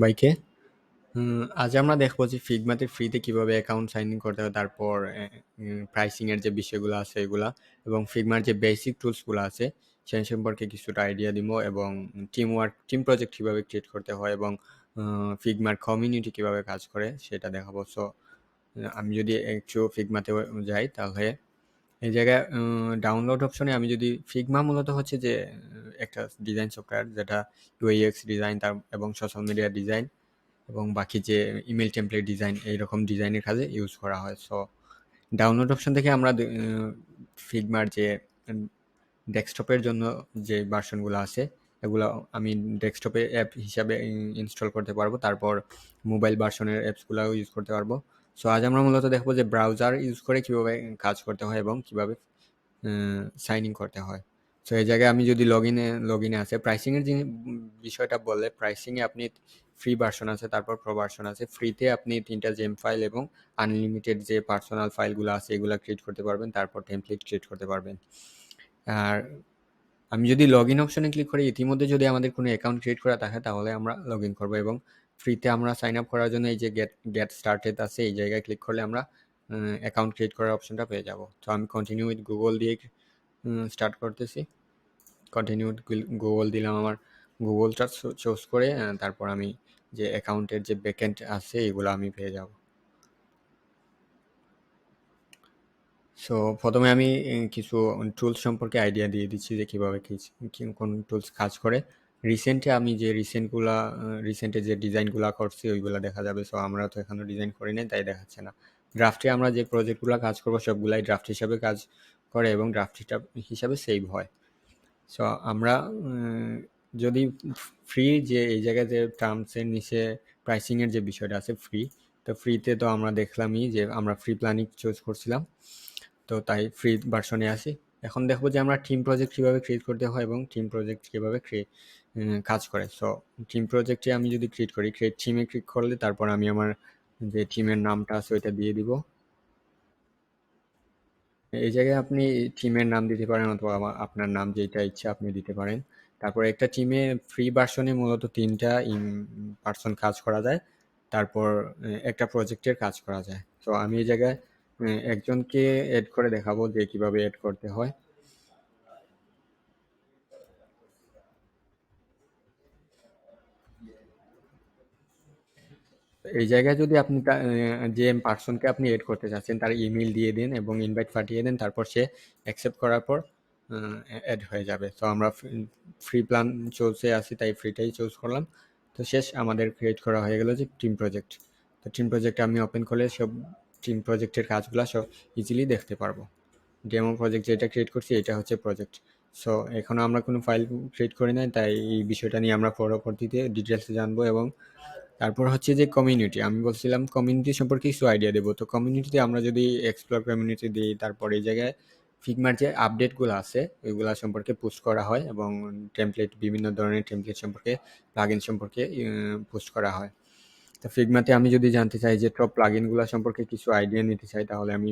সবাইকে। আজ আমরা দেখবো যে ফিগমাতে ফ্রিতে কিভাবে অ্যাকাউন্ট সাইন ইন করতে হয়, তারপর প্রাইসিং এর যে বিষয়গুলো আছে এগুলা, এবং ফিগমার যে বেসিক টুলসগুলো আছে সেই সম্পর্কে কিছুটা আইডিয়া দিব, এবং টিম প্রজেক্ট কিভাবে ক্রিয়েট করতে হয়, এবং ফিগমার কমিউনিটি কিভাবে কাজ করে সেটা দেখাবো। সো আমি যদি একটু ফিগমাতে যাই, তাহলে এই জায়গায় ডাউনলোড অপশনে আমি যদি ফিগমা মূলত হচ্ছে যে একটা ডিজাইন সফটওয়্যার, যেটা ইউএক্স ডিজাইন তার এবং সোশ্যাল মিডিয়া ডিজাইন এবং বাকি যে ইমেল টেমপ্লেট ডিজাইন, এইরকম ডিজাইনের কাজে ইউজ করা হয়। সো ডাউনলোড অপশন থেকে আমরা ফিগমার যে ডেস্কটপের জন্য যে ভার্সনগুলো আছে এগুলো আমি ডেস্কটপে অ্যাপ হিসাবে ইনস্টল করতে পারবো, তারপর মোবাইল ভার্সনের অ্যাপসগুলোও ইউজ করতে পারবো। সো আজ আমরা মূলত দেখবো যে ব্রাউজার ইউজ করে কীভাবে কাজ করতে হয় এবং কীভাবে সাইন ইন করতে হয়। সো এই জায়গায় আমি যদি লগ ইনে আছে প্রাইসিংয়ের বিষয়টা বললে, প্রাইসিংয়ে আপনি ফ্রি ভার্সন আছে, তারপর প্রো ভার্সন আছে। ফ্রিতে আপনি 3টা জেম ফাইল এবং আনলিমিটেড যে পার্সোনাল ফাইলগুলো আছে এগুলো ক্রিয়েট করতে পারবেন, তারপর টেমপ্লেট ক্রিয়েট করতে পারবেন। আর আমি যদি লগ ইন অপশনে ক্লিক করি, ইতিমধ্যে যদি আমাদের কোনো অ্যাকাউন্ট ক্রিয়েট করা থাকে তাহলে আমরা লগ ইন করবো, এবং ফ্রিতে আমরা সাইন আপ করার জন্য এই যে গেট স্টার্টেড আছে এই জায়গায় ক্লিক করলে আমরা অ্যাকাউন্ট ক্রিয়েট করার অপশনটা পেয়ে যাব। তো আমি কন্টিনিউ উইথ গুগল দিয়ে স্টার্ট করতেছি। কন্টিনিউ উইথ গুগল দিলাম, আমার গুগলটা চুজ করে তারপর আমি যে অ্যাকাউন্টের যে ব্যাকএন্ড আছে এগুলো আমি পেয়ে যাব। সো প্রথমে আমি কিছু টুলস সম্পর্কে আইডিয়া দিয়ে দিচ্ছি যে কীভাবে কোন টুলস কাজ করে। আমি যে রিসেন্টে যে ডিজাইনগুলো করছি ওইগুলো দেখা যাবে। সো আমরা তো এখনও ডিজাইন করি নাই, তাই দেখাচ্ছে না। ড্রাফটে আমরা যে প্রজেক্টগুলো কাজ করবো সবগুলাই ড্রাফট হিসাবে কাজ করে এবং ড্রাফট হিসাবে সেভ হয়। সো আমরা যদি ফ্রি যে এই জায়গায় যে টার্মসের নিচে প্রাইসিংয়ের যে বিষয়টা আছে ফ্রি, তো ফ্রিতে তো আমরা দেখলামই যে আমরা ফ্রি প্ল্যানিং চুজ করছিলাম, তো তাই ফ্রি ভার্সনে আসি। এখন দেখবো যে আমরা টিম প্রজেক্ট কীভাবে ক্রিয়েট করতে হয় এবং টিম প্রজেক্ট কীভাবে কাজ করে। সো টিম প্রজেক্টে আমি যদি ক্রিয়েট করি, ক্রিয়েট টিমে ক্লিক করলে তারপর আমি আমার যে টিমের নামটা আছে ওইটা দিয়ে দিব। এই জায়গায় আপনি টিমের নাম দিতে পারেন অথবা আপনার নাম যেটা ইচ্ছা আপনি দিতে পারেন। তারপর একটা টিমে ফ্রি ভার্সনে মূলত 3টা পার্সন কাজ করা যায়, তারপর একটা প্রজেক্টের কাজ করা যায়। তো আমি এই জায়গায় একজনকে এড করে দেখাবো যে কিভাবে এড করতে হয়। এই জায়গায় যদি আপনি যে পার্সনকে আপনি এড করতে চাচ্ছেন তার ইমেল দিয়ে দিন এবং ইনভাইট পাঠিয়ে দেন, তারপর সে অ্যাকসেপ্ট করার পর অ্যাড হয়ে যাবে। তো আমরা ফ্রি প্ল্যান চলছে আছি তাই ফ্রিটাই চুজ করলাম। তো শেষ, আমাদের ক্রিয়েট করা হয়ে গেল যে টিম প্রজেক্ট। তো টিম প্রজেক্ট আমি ওপেন করলে সব টিম প্রজেক্টের কাজগুলো সব ইজিলি দেখতে পারবো। ডেমো প্রজেক্ট যেটা ক্রিয়েট করছি এটা হচ্ছে প্রজেক্ট। সো এখনও আমরা কোনো ফাইল ক্রিয়েট করি নাই, তাই এই বিষয়টা নিয়ে আমরা পরবর্তীতে ডিটেলসে জানবো। এবং তারপর হচ্ছে যে কমিউনিটি, আমি বলছিলাম কমিউনিটি সম্পর্কে কিছু আইডিয়া দেবো। তো কমিউনিটিতে আমরা যদি এক্সপ্লোর কমিউনিটি দিই, তারপর এই জায়গায় ফিগমার যে আপডেটগুলো আছে ওইগুলো সম্পর্কে পোস্ট করা হয়, এবং বিভিন্ন ধরনের টেমপ্লেট সম্পর্কে, প্লাগইন সম্পর্কে পোস্ট করা হয়। তো ফিগমাতে আমি যদি জানতে চাই যে টপ প্লাগইনগুলো সম্পর্কে কিছু আইডিয়া নিতে চাই, তাহলে আমি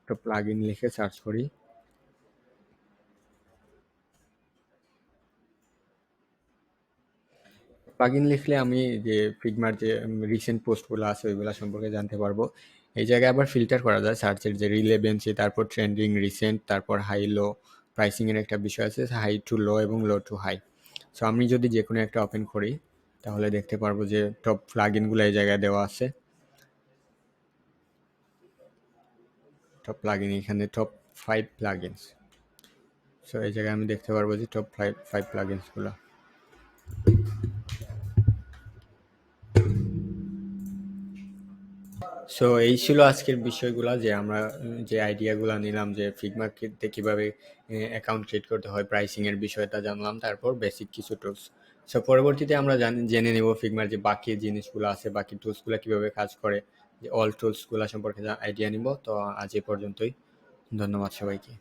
টপ প্লাগইন লিখে সার্চ করি। প্লাগইন লিখলে আমি যে ফিগমার যে রিসেন্ট পোস্টগুলো আছে ওইগুলো সম্পর্কে জানতে পারবো। এই জায়গায় আবার ফিল্টার করা যায় সার্চের যে রিলেভেন্সি, তারপর ট্রেন্ডিং, রিসেন্ট, তারপর হাই লো, প্রাইসিংয়ের একটা বিষয় আছে, হাই টু লো এবং লো টু হাই। সো আমি যদি যে কোনো একটা ওপেন করি তাহলে দেখতে পারবো যে টপ প্লাগইনগুলো এই জায়গায় দেওয়া আছে। টপ প্লাগইন, এখানে টপ 5 প্লাগইনস। সো এই জায়গায় আমি দেখতে পারবো যে টপ 5 প্লাগইনসগুলো। সো এই ছিল আজকের বিষয়গুলো, যে আমরা যে আইডিয়াগুলো নিলাম যে ফিগমাতে কীভাবে অ্যাকাউন্ট ক্রিয়েট করতে হয়, প্রাইসিংয়ের বিষয়টা জানলাম, তারপর বেসিক কিছু টুলস। সো পরবর্তীতে আমরা জেনে নেব ফিগমার যে বাকি জিনিসগুলো আছে, বাকি টুলসগুলো কীভাবে কাজ করে, যে অল টুলসগুলো সম্পর্কে আইডিয়া নিব। তো আজ এ পর্যন্তই, ধন্যবাদ সবাইকে।